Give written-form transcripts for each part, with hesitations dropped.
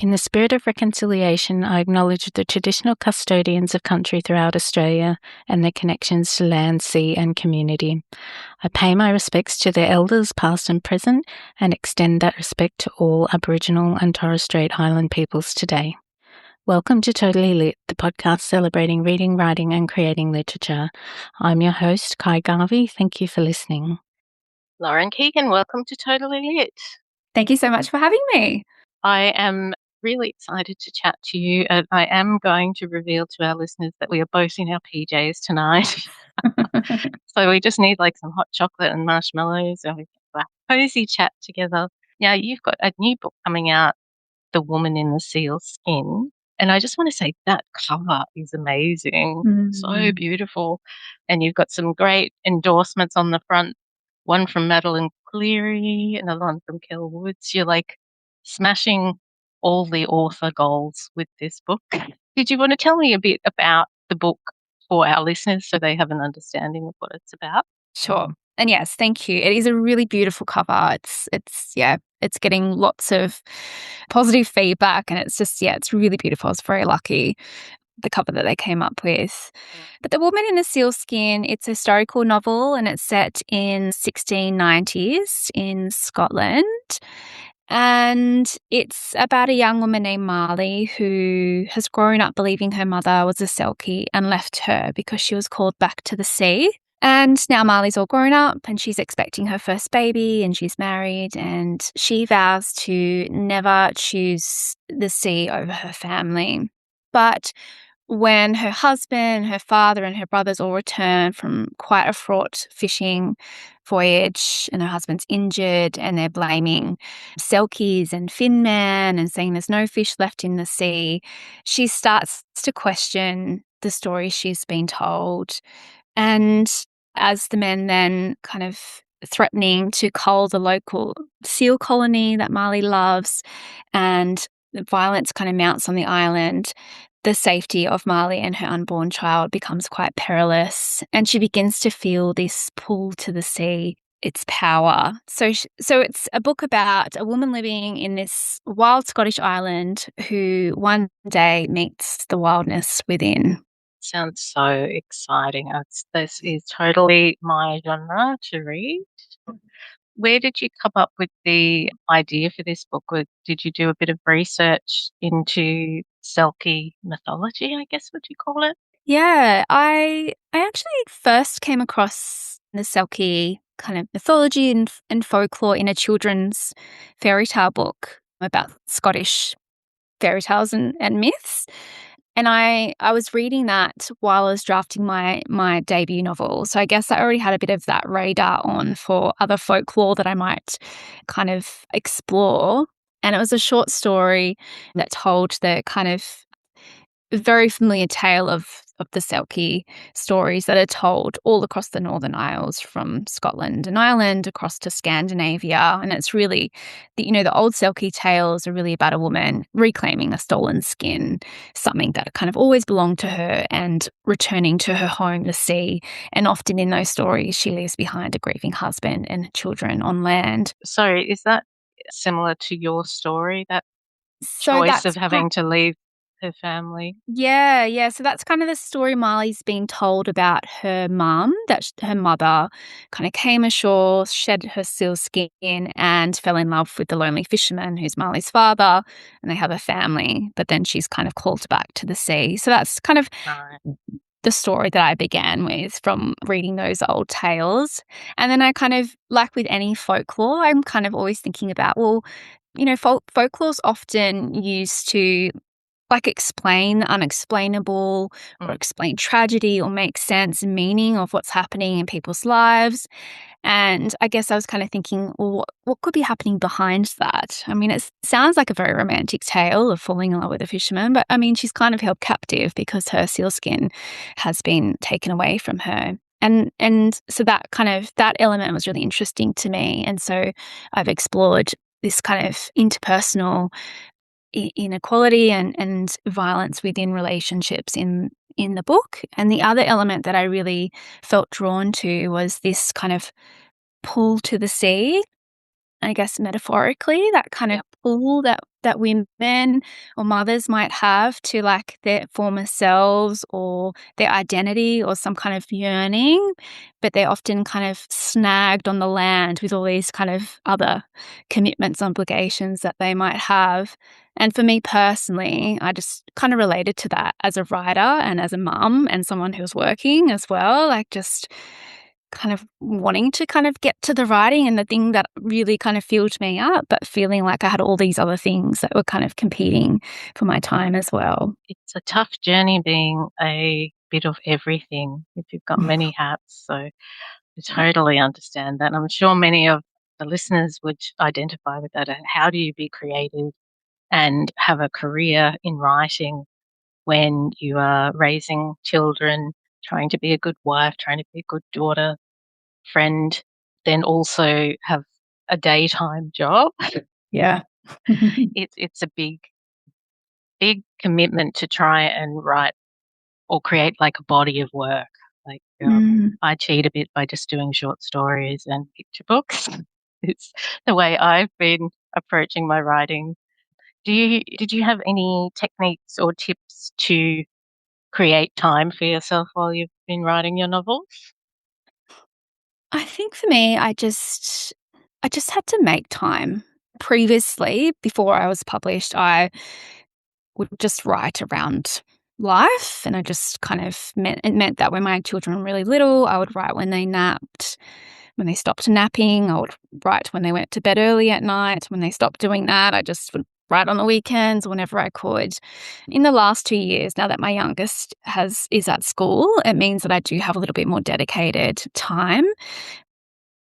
In the spirit of reconciliation, I acknowledge the traditional custodians of country throughout Australia and their connections to land, sea and community. I pay my respects to their elders, past and present, and extend that respect to all Aboriginal and Torres Strait Island peoples today. Welcome to Totally Lit, the podcast celebrating reading, writing and creating literature. I'm your host, Ky Garvey. Thank you for listening. Lauren Keegan, welcome to Totally Lit. Thank you so much for having me. I am really excited to chat to you. I am going to reveal to our listeners that we are both in our PJs tonight. So we just need like some hot chocolate and marshmallows and we can have a cozy chat together. Now, you've got a new book coming out, The Woman in the Seal Skin. And I just want to say that cover is amazing. So beautiful. And you've got some great endorsements on the front. One from Madeline Cleary, another one from Kel Woods. You're like smashing all the author goals with this book. Did you want to tell me a bit about the book for our listeners so they have an understanding of what it's about? Sure. And yes, thank you. It is a really beautiful cover. It's getting lots of positive feedback and it's really beautiful. I was very lucky, the cover that they came up with. But The Woman in the Seal Skin, it's a historical novel and it's set in 1690s in Scotland. And it's about a young woman named Marley who has grown up believing her mother was a Selkie and left her because she was called back to the sea. And now Marley's all grown up and she's expecting her first baby and she's married and she vows to never choose the sea over her family. But when her husband, her father and her brothers all return from quite a fraught fishing voyage and her husband's injured and they're blaming Selkies and Fin Man and saying there's no fish left in the sea, she starts to question the stories she's been told. And as the men then kind of threatening to cull the local seal colony that Marley loves and the violence kind of mounts on the island, the safety of Marley and her unborn child becomes quite perilous and she begins to feel this pull to the sea, its power. So it's a book about a woman living in this wild Scottish island who one day meets the wildness within. Sounds so exciting. This is totally my genre to read. Where did you come up with the idea for this book? Did you do a bit of research into Selkie mythology, I guess, would you call it? Yeah, I actually first came across the Selkie kind of mythology and folklore in a children's fairy tale book about Scottish fairy tales and myths. And I was reading that while I was drafting my debut novel. So I guess I already had a bit of that radar on for other folklore that I might kind of explore. And it was a short story that told the kind of very familiar tale of the Selkie stories that are told all across the Northern Isles, from Scotland and Ireland across to Scandinavia. And it's really, the old Selkie tales are really about a woman reclaiming a stolen skin, something that kind of always belonged to her, and returning to her home, the sea. And often in those stories, she leaves behind a grieving husband and children on land. Sorry, is that similar to your story, that choice of having to leave her family? Yeah. So that's kind of the story Marley's being told about her mum, that her mother kind of came ashore, shed her seal skin and fell in love with the lonely fisherman who's Marley's father, and they have a family, but then she's kind of called back to the sea. So that's kind of the story that I began with from reading those old tales. And then I kind of, like with any folklore, I'm kind of always thinking about, folklore's often used to explain the unexplainable or explain tragedy or make sense and meaning of what's happening in people's lives. And I guess I was kind of thinking, well, what could be happening behind that? I mean, it sounds like a very romantic tale of falling in love with a fisherman, but I mean, she's kind of held captive because her sealskin has been taken away from her. And so that element was really interesting to me. And so I've explored this kind of interpersonal inequality and violence within relationships in the book. And the other element that I really felt drawn to was this kind of pull to the sea, I guess metaphorically, that kind of pull that that women or mothers might have to like their former selves or their identity or some kind of yearning, but they're often kind of snagged on the land with all these kind of other commitments, obligations that they might have. And for me personally, I just kind of related to that as a writer and as a mum and someone who's working as well, like just kind of wanting to kind of get to the writing and the thing that really kind of filled me up, but feeling like I had all these other things that were kind of competing for my time as well. It's a tough journey being a bit of everything if you've got many hats. So I totally understand that. And I'm sure many of the listeners would identify with that. How do you be creative and have a career in writing when you are raising children, trying to be a good wife, trying to be a good daughter, friend, then also have a daytime job? Yeah. It's a big commitment to try and write or create like a body of work. Like I cheat a bit by just doing short stories and picture books. It's the way I've been approaching my writing. Did you have any techniques or tips to create time for yourself while you've been writing your novels? I think for me, I just had to make time. Previously, before I was published, I would just write around life, and I just kind of meant that when my children were really little, I would write when they napped. When they stopped napping, I would write when they went to bed early at night. When they stopped doing that, I just would write on the weekends whenever I could. In the last 2 years, now that my youngest is at school, it means that I do have a little bit more dedicated time.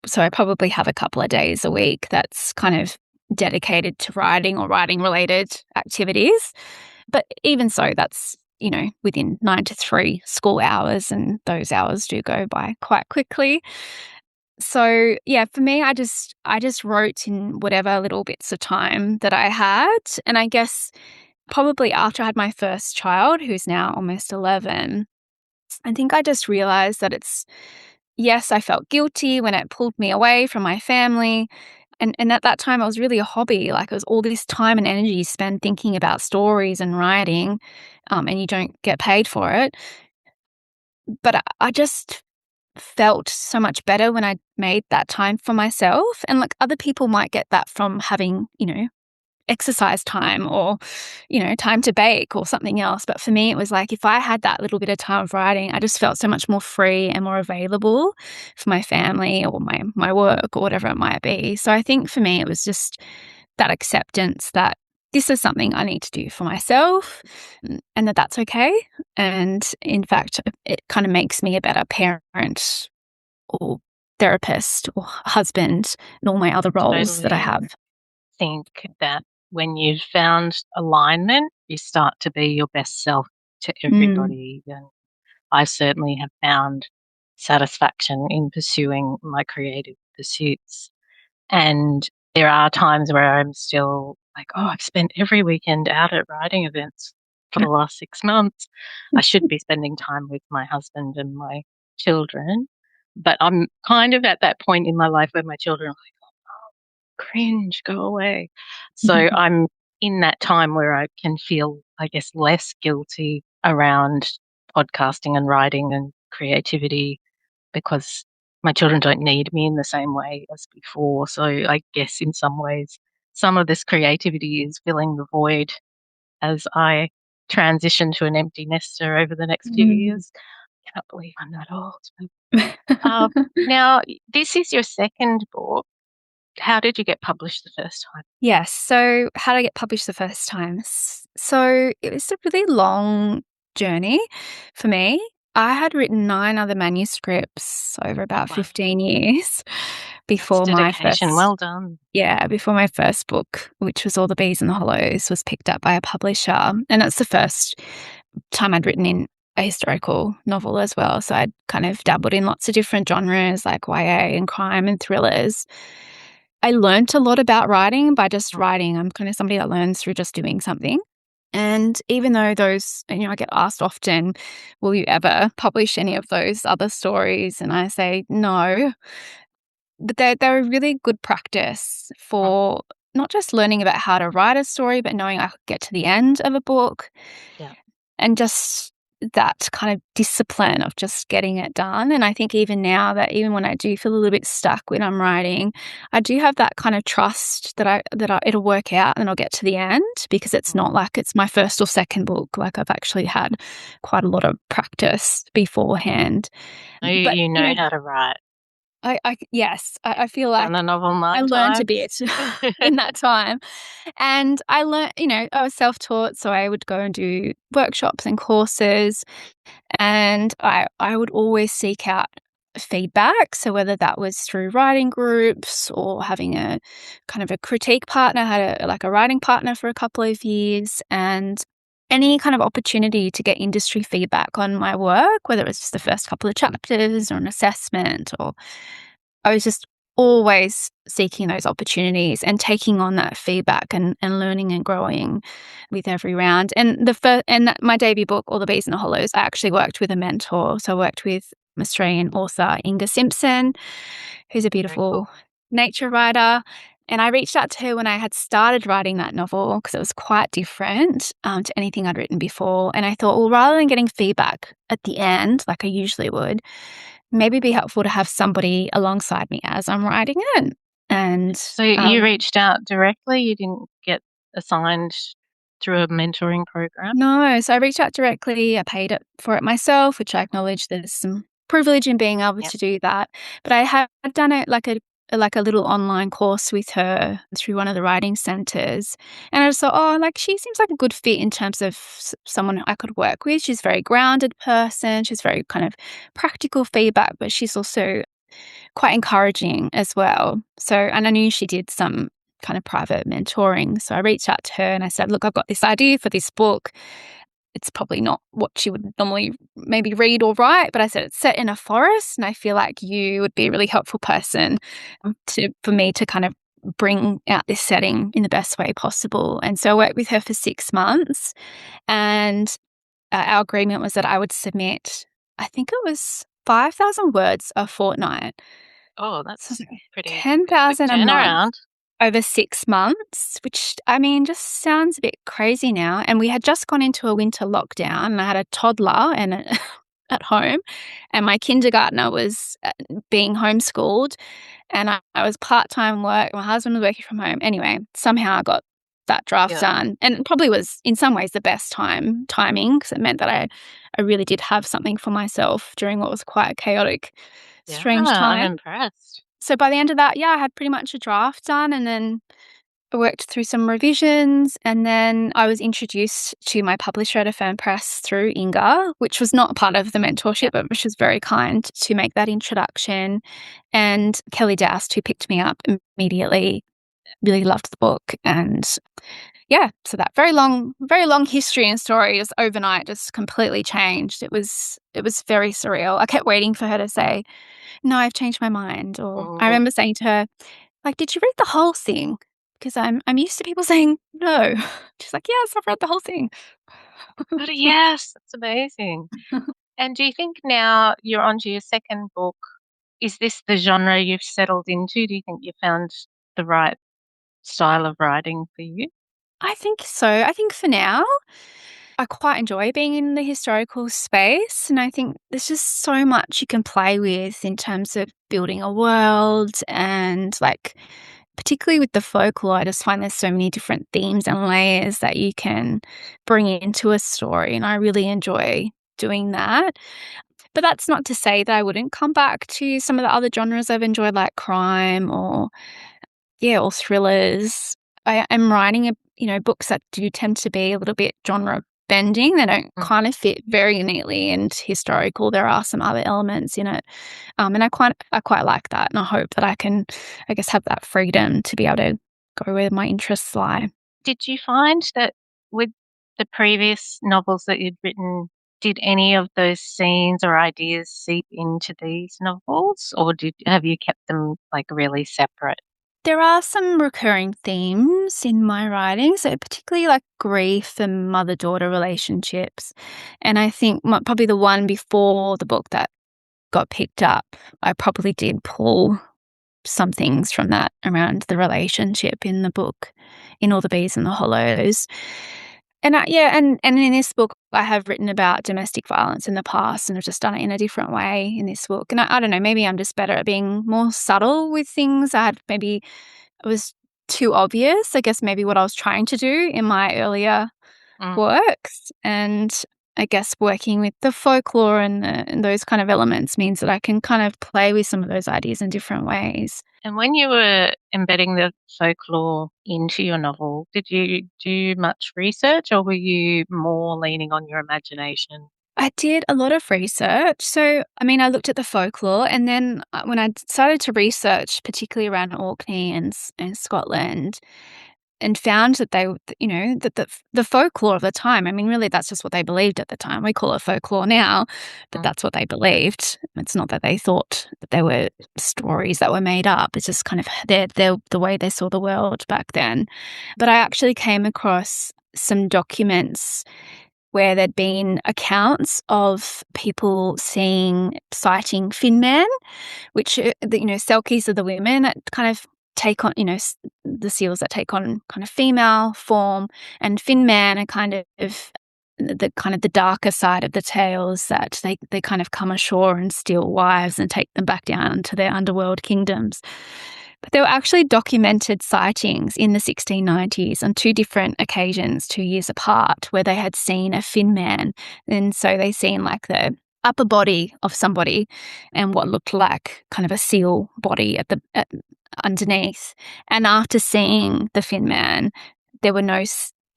So I probably have a couple of days a week that's kind of dedicated to writing or writing related activities. But even so, that's, within 9 to 3 school hours, and those hours do go by quite quickly. So, yeah, for me, I just wrote in whatever little bits of time that I had. And I guess probably after I had my first child, who's now almost 11, I think I just realized that yes, I felt guilty when it pulled me away from my family. And at that time, it was really a hobby. Like, it was all this time and energy spent thinking about stories and writing, and you don't get paid for it. But I just felt so much better when I made that time for myself. And like other people might get that from having, exercise time or, time to bake or something else. But for me, it was like if I had that little bit of time of writing, I just felt so much more free and more available for my family or my work or whatever it might be. So I think for me, it was just that acceptance that this is something I need to do for myself and that's okay. And in fact, it kind of makes me a better parent or therapist or husband and all my other roles that I Totally have. think that when you've found alignment, you start to be your best self to everybody. And I certainly have found satisfaction in pursuing my creative pursuits. And there are times where I'm still like, oh, I've spent every weekend out at writing events for the last 6 months. I should be spending time with my husband and my children. But I'm kind of at that point in my life where my children are like, cringe, go away. So I'm in that time where I can feel, I guess, less guilty around podcasting and writing and creativity because my children don't need me in the same way as before. So I guess in some ways, some of this creativity is filling the void as I transition to an empty nester over the next few years. I cannot believe I'm that old. Now, this is your second book. How did you get published the first time? Yes. So, how did I get published the first time? So, it was a really long journey for me. I had written 9 other manuscripts over about Wow, 15 years that's before my dedication. first, Well done. before my first book, which was All the Bees and the Hollows, was picked up by a publisher. And that's the first time I'd written in a historical novel as well. So, I'd kind of dabbled in lots of different genres like YA and crime and thrillers. I learnt a lot about writing by just writing. I'm kind of somebody that learns through just doing something. And even though those, I get asked often, will you ever publish any of those other stories? And I say no. But they're a really good practice for not just learning about how to write a story, but knowing I could get to the end of a book. Yeah. And just that kind of discipline of just getting it done. And I think even now that even when I do feel a little bit stuck when I'm writing, I do have that kind of trust that it'll work out and I'll get to the end, because it's not like it's my first or second book. Like I've actually had quite a lot of practice beforehand. But You know how to write. Yes, I feel like Done a novel I 9 learned a times. bit in that time. And I learned, I was self-taught, so I would go and do workshops and courses, and I would always seek out feedback. So whether that was through writing groups or having a kind of a critique partner, had a writing partner for a couple of years, and any kind of opportunity to get industry feedback on my work, whether it was just the first couple of chapters or an assessment, or I was just always seeking those opportunities and taking on that feedback and learning and growing with every round. And my debut book, All the Bees in the Hollows, I actually worked with a mentor. So I worked with Australian author Inga Simpson, who's a Very beautiful cool. nature writer. And I reached out to her when I had started writing that novel, because it was quite different to anything I'd written before. And I thought, well, rather than getting feedback at the end, like I usually would, maybe it'd be helpful to have somebody alongside me as I'm writing it. And So you reached out directly? You didn't get assigned through a mentoring program? no, so I reached out directly. I paid for it myself, which I acknowledge there's some privilege in being able Yep. to do that. But I had done it like a little online course with her through one of the writing centres. And I just thought, oh, like she seems like a good fit in terms of someone I could work with. She's a very grounded person. She's very kind of practical feedback, but she's also quite encouraging as well. So, and I knew she did some kind of private mentoring. So I reached out to her and I said, look, I've got this idea for this book. It's probably not what she would normally maybe read or write, but I said it's set in a forest, and I feel like you would be a really helpful person for me to kind of bring out this setting in the best way possible. And so I worked with her for 6 months, and our agreement was that I would submit, I think it was 5,000 words a fortnight. Oh, So that's pretty quick 10,000 a month turnaround. over 6 months, which, I mean, just sounds a bit crazy now. And we had just gone into a winter lockdown, and I had a toddler at home, and my kindergartner was being homeschooled, and I was part-time work. My husband was working from home. Anyway, somehow I got that draft Yeah. done, and it probably was in some ways the best timing, because it meant that I really did have something for myself during what was quite a chaotic, Yeah, strange I'm time. impressed. So by the end of that, yeah, I had pretty much a draft done, and then I worked through some revisions, and then I was introduced to my publisher at a Fern Press through Inga, which was not part of the mentorship, but she was very kind to make that introduction. And Kelly Doust, who picked me up immediately, really loved the book. And yeah, so that very long history and story just overnight just completely changed. It was very surreal. I kept waiting for her to say, "No, I've changed my mind." Or I Oh, remember saying to her, like, "Did you read the whole thing?" Because I'm used to people saying no. She's like, "Yes, I've read the whole thing." but yes, that's amazing. And do you think now you're onto your second book, is this the genre you've settled into? Do you think you found the right style of writing for you? I think so. I think for now, I quite enjoy being in the historical space, and I think there's just so much you can play with in terms of building a world, and like particularly with the folklore, I just find there's so many different themes and layers that you can bring into a story, and I really enjoy doing that. But that's not to say that I wouldn't come back to some of the other genres I've enjoyed, like crime or or thrillers. I am writing books that do tend to be a little bit genre bending. They don't Mm. kind of fit very neatly into historical. There are some other elements in it, and I quite like that. And I hope that I can, I guess, have that freedom to be able to go where my interests lie. Did you find that with the previous novels that you'd written, did any of those scenes or ideas seep into these novels, or have you kept them like really separate? There are some recurring themes in my writing, so particularly like grief and mother-daughter relationships. And I think probably the one before the book that got picked up, I probably did pull some things from that around the relationship in the book, in All the Bees and the Hollows. And and in this book, I have written about domestic violence in the past, and I've just done it in a different way in this book. And I don't know, maybe I'm just better at being more subtle with things. It was too obvious, I guess, maybe what I was trying to do in my earlier works. And I guess working with the folklore and those kind of elements means that I can kind of play with some of those ideas in different ways. And when you were embedding the folklore into your novel, did you do much research, or were you more leaning on your imagination? I did a lot of research. So, I mean, I looked at the folklore, and then when I started to research, particularly around Orkney and Scotland, and found that the folklore of the time, I mean, really, that's just what they believed at the time. We call it folklore now, but that's what they believed. It's not that they thought that they were stories that were made up. It's just kind of the way they saw the world back then. But I actually came across some documents where there'd been accounts of people sighting Fin Man, which, Selkies are the women that kind of take on, the seals that take on kind of female form, and Fin Man are kind of the darker side of the tales, that they kind of come ashore and steal wives and take them back down to their underworld kingdoms. But there were actually documented sightings in the 1690s on two different occasions, 2 years apart, where they had seen a Fin Man. And so they seen like the upper body of somebody and what looked like kind of a seal body underneath. And after seeing the Fin Man, there were no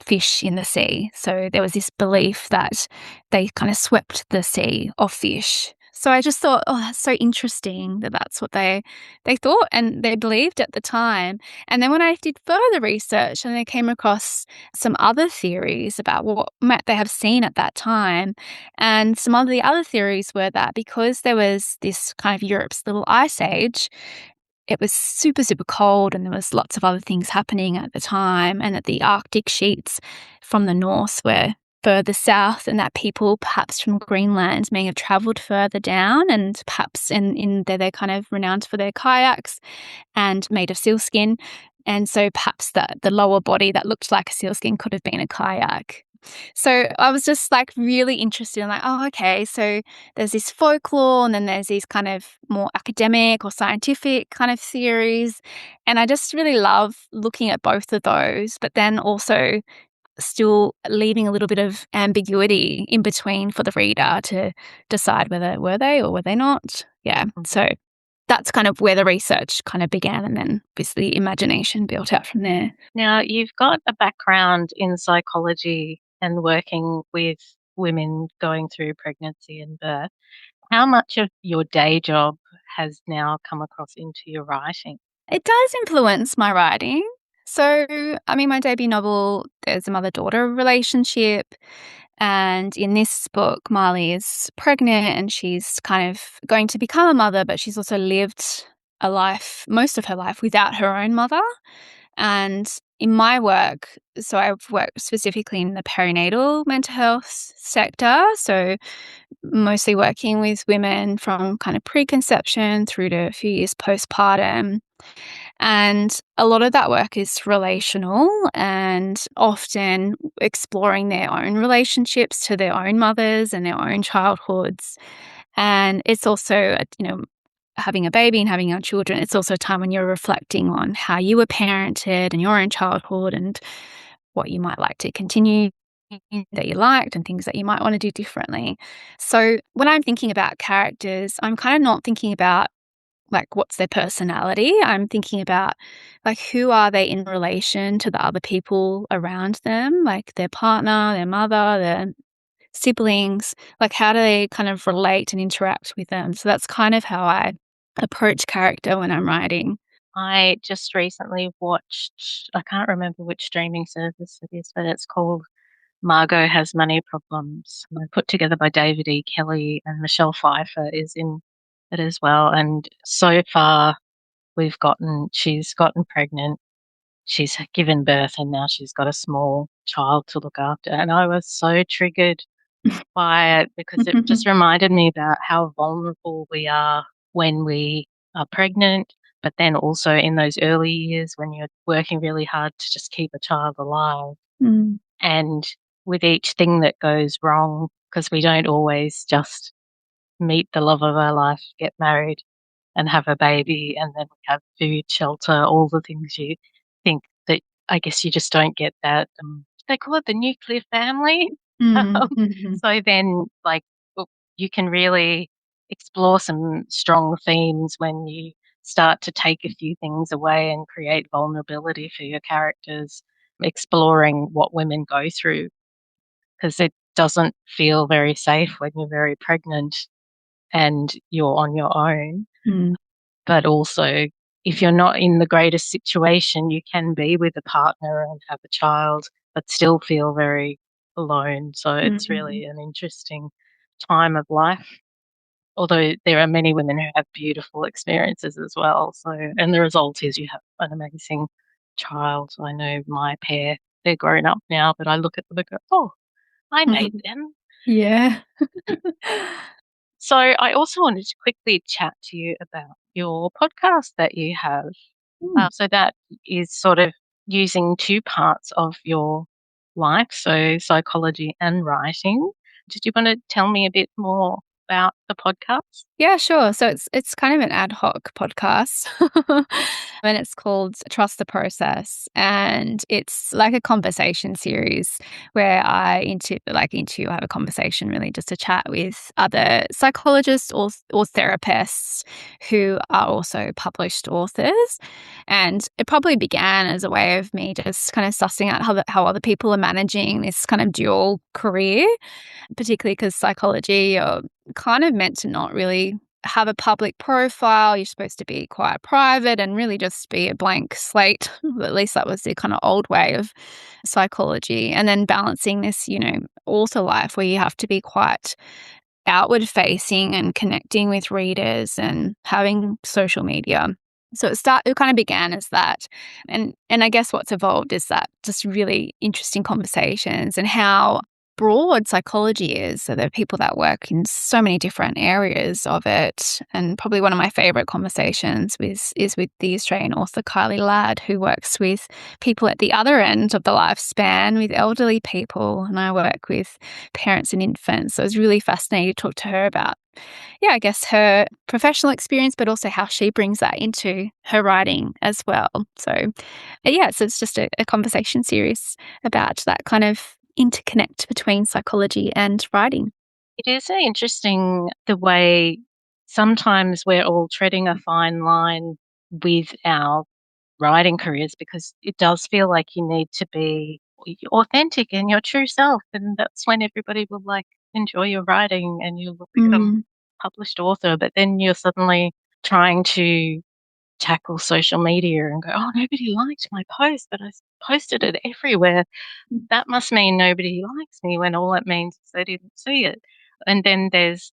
fish in the sea. So there was this belief that they kind of swept the sea of fish. So I just thought, oh, that's so interesting that that's what they thought and they believed at the time. And then when I did further research, and I came across some other theories about what might they have seen at that time. And some of the other theories were that because there was this kind of Europe's little ice age, it was super, super cold, and there was lots of other things happening at the time, and that the Arctic sheets from the north were further south, and that people perhaps from Greenland may have travelled further down, and perhaps in there they're kind of renowned for their kayaks and made of sealskin. And so perhaps the lower body that looked like a sealskin could have been a kayak. So I was just like really interested in like, oh, okay, so there's this folklore, and then there's these kind of more academic or scientific kind of theories. And I just really love looking at both of those, but then also still leaving a little bit of ambiguity in between for the reader to decide whether were they or were they not. Yeah. So that's kind of where the research kind of began, and then obviously imagination built out from there. Now, you've got a background in psychology and working with women going through pregnancy and birth. How much of your day job has now come across into your writing? It does influence my writing. So, I mean, my debut novel, there's a mother-daughter relationship. And in this book, Marley is pregnant and she's kind of going to become a mother, but she's also lived a life, most of her life, without her own mother. And in my work, so I've worked specifically in the perinatal mental health sector. So mostly working with women from kind of preconception through to a few years postpartum. And a lot of that work is relational and often exploring their own relationships to their own mothers and their own childhoods. And it's also, having a baby and having young children, it's also a time when you're reflecting on how you were parented and your own childhood and what you might like to continue that you liked and things that you might want to do differently. So when I'm thinking about characters, I'm kind of not thinking about like what's their personality. I'm thinking about like who are they in relation to the other people around them, like their partner, their mother, their siblings, like how do they kind of relate and interact with them. So that's kind of how I approach character when I'm writing. I just recently watched, I can't remember which streaming service it is, but it's called Margot Has Money Problems, put together by David E. Kelly, and Michelle Pfeiffer is in it as well. And so far, she's gotten pregnant, she's given birth, and now she's got a small child to look after. And I was so triggered by it because it just reminded me about how vulnerable we are when we are pregnant, But then also in those early years when you're working really hard to just keep a child alive, and with each thing that goes wrong, because we don't always just meet the love of our life, get married and have a baby, and then we have food, shelter, all the things you think that I guess you just don't get that. They call it the nuclear family. So then, like, you can really explore some strong themes when you start to take a few things away and create vulnerability for your characters, exploring what women go through, because it doesn't feel very safe when you're very pregnant and you're on your own. But also, if you're not in the greatest situation, you can be with a partner and have a child, but still feel very alone. So it's really an interesting time of life. Although there are many women who have beautiful experiences as well. So, and the result is you have an amazing child. I know my pair, they're grown up now, but I look at them and go, oh, I made them. Yeah. So I also wanted to quickly chat to you about your podcast that you have. So that is sort of using two parts of your life, so psychology and writing. Did you want to tell me a bit more about the podcast? Yeah, sure. So it's kind of an ad hoc podcast. And it's called Trust the Process. And it's like a conversation series where I have a conversation really just to chat with other psychologists or therapists who are also published authors. And it probably began as a way of me just kind of sussing out how other people are managing this kind of dual career, particularly because psychology, you're kind of meant to not really have a public profile. You're supposed to be quite private and really just be a blank slate. At least that was the kind of old way of psychology. And then balancing this, author life where you have to be quite outward facing and connecting with readers and having social media. So it kind of began as that. And I guess what's evolved is that just really interesting conversations and how broad psychology is. So there are people that work in so many different areas of it. And probably one of my favorite conversations is with the Australian author Kylie Ladd, who works with people at the other end of the lifespan with elderly people. And I work with parents and infants. So it was really fascinating to talk to her about, I guess her professional experience, but also how she brings that into her writing as well. So it's just a conversation series about that kind of interconnect between psychology and writing. It is interesting the way sometimes we're all treading a fine line with our writing careers, because it does feel like you need to be authentic and your true self, and that's when everybody will enjoy your writing and you'll become a published author. But then you're suddenly trying to tackle social media and go, oh, nobody liked my post, but I posted it everywhere. That must mean nobody likes me, when all it means is they didn't see it. And then there's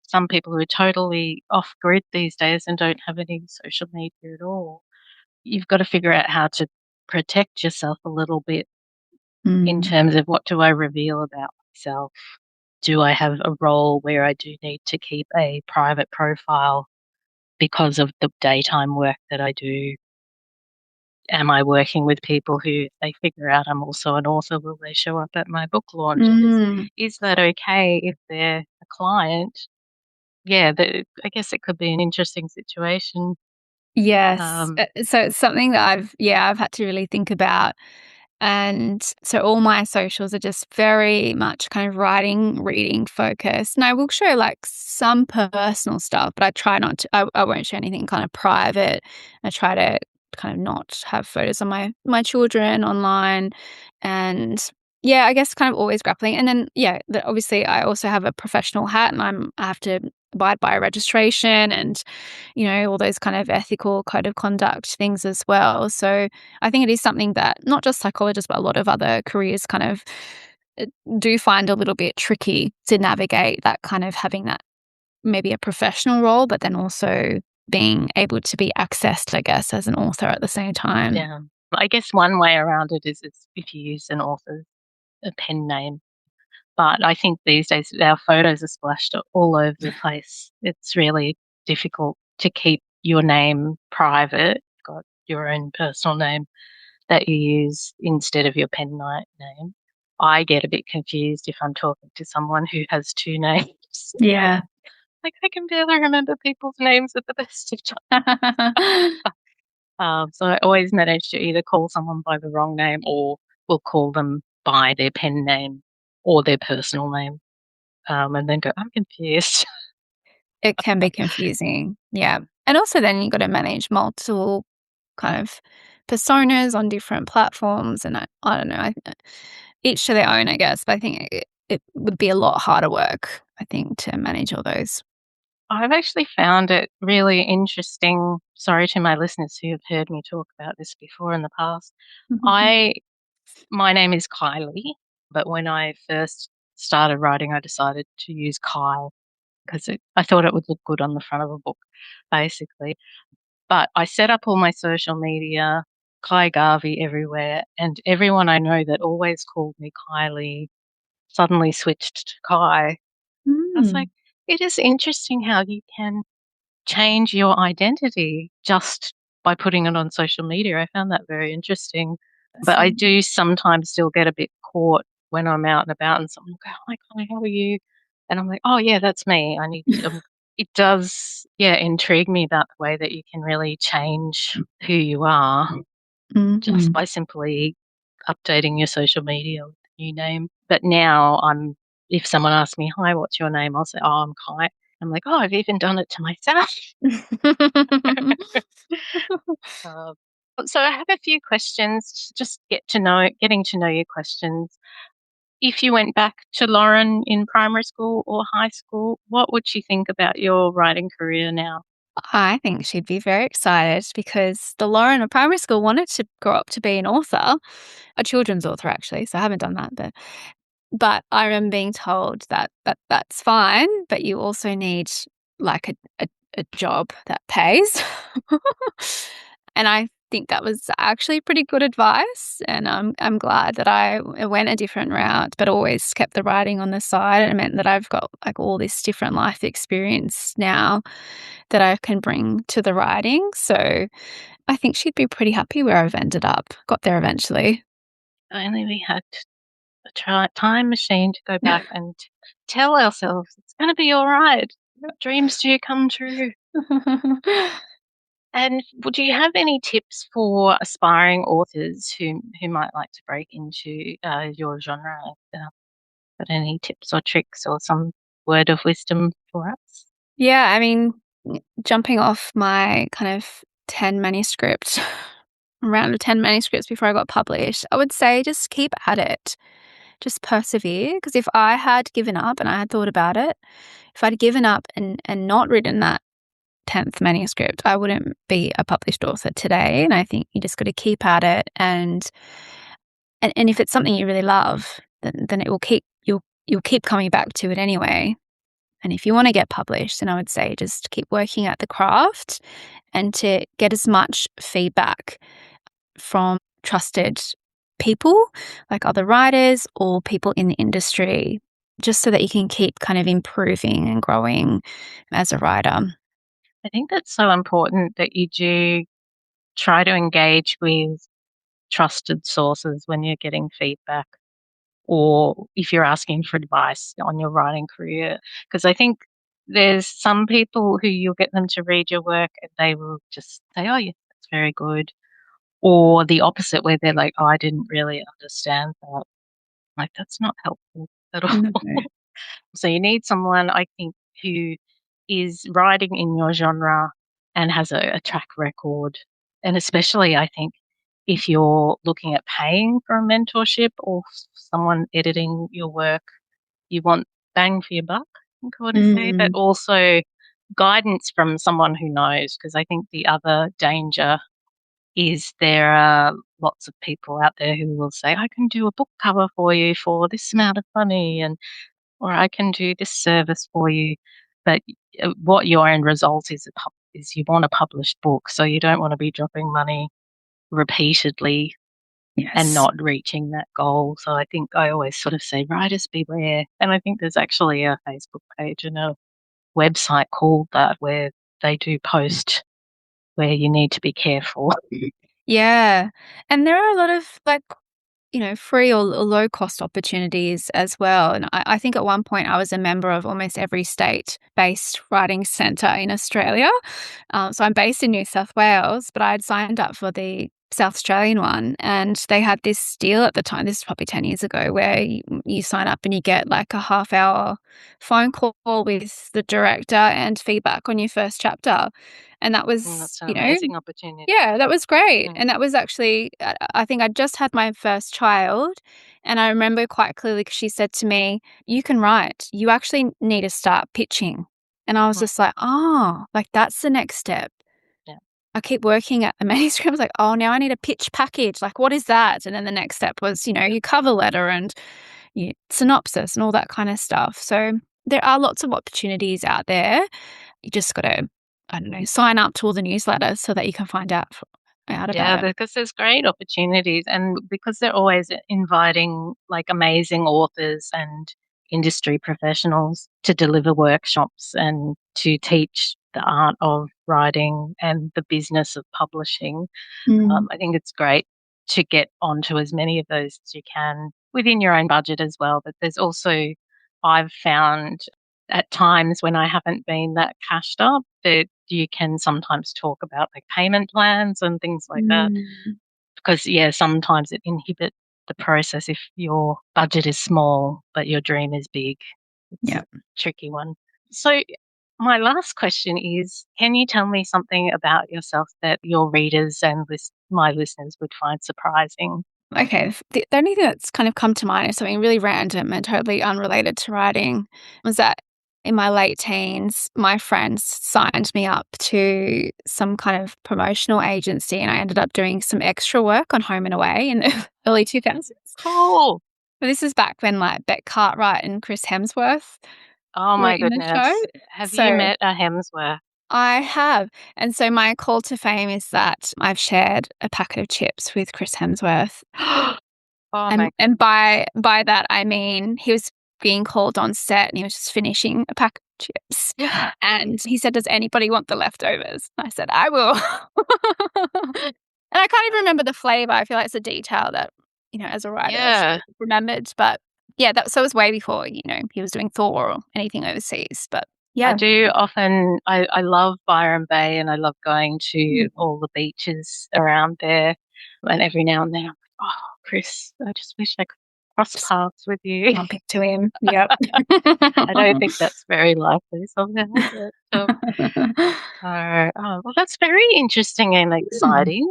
some people who are totally off grid these days and don't have any social media at all. You've got to figure out how to protect yourself a little bit in terms of, what do I reveal about myself? Do I have a role where I do need to keep a private profile because of the daytime work that I do? Am I working with people who, if they figure out I'm also an author, will they show up at my book launch? Is that okay if they're a client? Yeah, I guess it could be an interesting situation. Yes. So it's something that I've had to really think about. And so all my socials are just very much kind of writing, reading focused. And I will show some personal stuff, but I try not to, I won't show anything kind of private. I try to kind of not have photos of my children online. And I guess kind of always grappling. And then, obviously I also have a professional hat and I have to abide by a registration and, all those kind of ethical code of conduct things as well. So I think it is something that not just psychologists, but a lot of other careers kind of do find a little bit tricky to navigate, that kind of having that maybe a professional role, but then also being able to be accessed, I guess, as an author at the same time. Yeah. I guess one way around it is if you use an author's a pen name. But I think these days our photos are splashed all over the place. It's really difficult to keep your name private, got your own personal name that you use instead of your pen name. I get a bit confused if I'm talking to someone who has two names. Yeah. Like, I can barely remember people's names at the best of times. So I always manage to either call someone by the wrong name or will call them by their pen name or their personal name, and then go, I'm confused. It can be confusing. Yeah. And also then you've got to manage multiple kind of personas on different platforms. And I don't know, each to their own, I guess. But I think it would be a lot harder work, I think, to manage all those. I've actually found it really interesting. Sorry to my listeners who have heard me talk about this before in the past. My name is Kylie, but when I first started writing, I decided to use Ky because I thought it would look good on the front of a book, basically. But I set up all my social media, Ky Garvey everywhere, and everyone I know that always called me Kylie suddenly switched to Ky. I was Mm, like, it is interesting how you can change your identity just by putting it on social media. I found that very interesting. But I fascinating. do sometimes still get a bit caught when I'm out and about and someone will go, "Oh my God, how are you?" And I'm like, "Oh, yeah, that's me." It does, yeah, intrigue me about the way that you can really change who you are just Mhm. by simply updating your social media with a new name. But now if someone asks me, "Hi, what's your name?" I'll say, "Oh, I'm Kai." I'm like, "Oh, I've even done it to myself." Uh, so I have a few questions, just getting to know your questions. If you went back to Lauren in primary school or high school, what would she think about your writing career now? I think she'd be very excited because the Lauren of primary school wanted to grow up to be an author, a children's author actually. So I haven't done that, but I remember being told that's fine, but you also need like a job that pays. And I think that was actually pretty good advice. And I'm glad that I went a different route, but always kept the writing on the side. It meant that I've got like all this different life experience now that I can bring to the writing. So I think she'd be pretty happy where I've ended up. Got there eventually. If only we had a time machine to go back and tell ourselves it's going to be all right. Dreams do come true. And would you have any tips for aspiring authors who might like to break into your genre? Got any tips or tricks or some word of wisdom for us? Yeah, I mean, jumping off my kind of 10 manuscript, round of 10 manuscripts before I got published, I would say just keep at it. Just persevere. Because if I had given up and I had thought about it, if I'd given up and not written that 10th manuscript, I wouldn't be a published author today. And I think you just got to keep at it. And if it's something you really love, then it will you'll keep coming back to it anyway. And if you want to get published, then I would say just keep working at the craft and to get as much feedback from trusted people like other writers or people in the industry, just so that you can keep kind of improving and growing as a writer. I think that's so important that you do try to engage with trusted sources when you're getting feedback or if you're asking for advice on your writing career. Because I think there's some people who you'll get them to read your work and they will just say, "Oh, yeah, that's very good." Or the opposite, where they're like, "Oh, I didn't really understand that." Like, that's not helpful at all. No. So you need someone, I think, who is writing in your genre and has a track record. And especially, I think, if you're looking at paying for a mentorship or someone editing your work, you want bang for your buck, I think I want to say, but Mm, also guidance from someone who knows. Because I think the other danger is there are lots of people out there who will say, "I can do a book cover for you for this amount of money," and or "I can do this service for you." But what your end result is you want a published book, so you don't want to be dropping money repeatedly and yes. not reaching that goal. So I think I always sort of say, writers beware. And I think there's actually a Facebook page and a website called that where they do post where you need to be careful. Yeah. And there are a lot of free or low cost opportunities as well. And I think at one point I was a member of almost every state-based writing centre in Australia. So I'm based in New South Wales, but I had signed up for the South Australian one, and they had this deal at the time, this is probably 10 years ago, where you sign up and you get like a half-hour phone call with the director and feedback on your first chapter. And that was, That's an amazing opportunity. yeah, that was great. And that was actually, I think I just had my first child. And I remember quite clearly 'cause she said to me, "You can write. You actually need to start pitching." And I was just like, oh, like that's the next step. Yeah. I keep working at the manuscript. I was like, oh, now I need a pitch package. Like, what is that? And then the next step was, your cover letter and your synopsis and all that kind of stuff. So there are lots of opportunities out there. You just got to, I don't know, sign up to all the newsletters so that you can find out about Yeah, it. because there's great opportunities, and because they're always inviting like amazing authors and industry professionals to deliver workshops and to teach the art of writing and the business of publishing. I think it's great to get onto as many of those as you can within your own budget as well. But there's also, I've found at times when I haven't been that cashed up, that you can sometimes talk about like payment plans and things like that. Because, sometimes it inhibits the process if your budget is small but your dream is big. It's a tricky one. So, my last question is, can you tell me something about yourself that your readers and my listeners would find surprising? Okay. The only thing that's kind of come to mind is something really random and totally unrelated to writing was that in my late teens, my friends signed me up to some kind of promotional agency, and I ended up doing some extra work on Home and Away in the early 2000s. Cool. But this is back when like Beck Cartwright and Chris Hemsworth Oh were my in the show. goodness. Have you So met a Hemsworth? I have. And so my call to fame is that I've shared a packet of chips with Chris Hemsworth. Oh And my and by that, I mean he was being called on set and he was just finishing a pack of chips. And he said, "Does anybody want the leftovers?" I said, "I will." And I can't even remember the flavor. I feel like it's a detail that, as a writer, I should Yeah. have remembered. But yeah, so it was way before, he was doing Thor or anything overseas. But I yeah. do often, I love Byron Bay and I love going to all the beaches around there. And every now and then I'm like, oh, Chris, I just wish I could cross paths with you. Bump into him. Yep. I don't think that's very likely somehow. But, well, that's very interesting and exciting.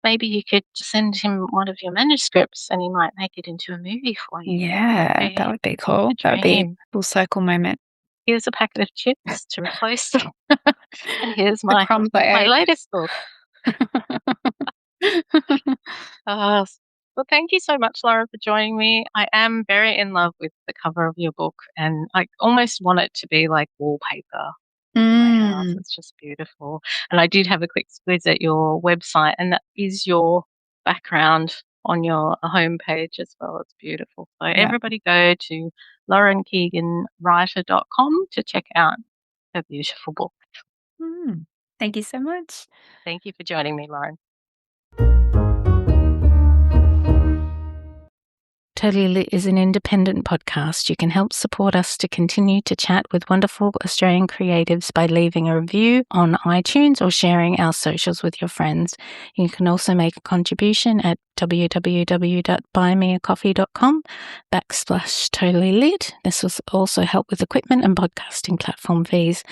Maybe you could send him one of your manuscripts and he might make it into a movie for you. Yeah, that would be cool. That would be a Dream. full circle moment. Here's a packet of chips to replace them. And here's The my crumbs I ate. latest book. Well, thank you so much, Laura, for joining me. I am very in love with the cover of your book, and I almost want it to be like wallpaper in my house. It's just beautiful. And I did have a quick squiz at your website, and that is your background on your homepage as well. It's beautiful. So everybody go to laurenkeeganwriter.com to check out her beautiful book. Thank you so much. Thank you for joining me, Lauren. Totally Lit is an independent podcast. You can help support us to continue to chat with wonderful Australian creatives by leaving a review on iTunes or sharing our socials with your friends. You can also make a contribution at www.buymeacoffee.com/totally-lit. This will also help with equipment and podcasting platform fees.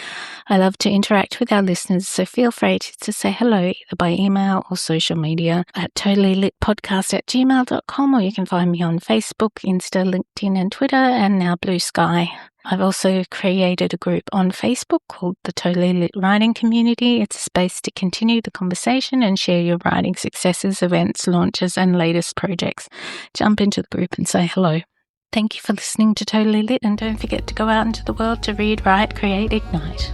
I love to interact with our listeners, so feel free to say hello either by email or social media at totallylitpodcast@gmail.com, or you can find me on Facebook, Insta, LinkedIn and Twitter, and now Blue Sky. I've also created a group on Facebook called the Totally Lit Writing Community. It's a space to continue the conversation and share your writing successes, events, launches, and latest projects. Jump into the group and say hello. Thank you for listening to Totally Lit, and don't forget to go out into the world to read, write, create, ignite.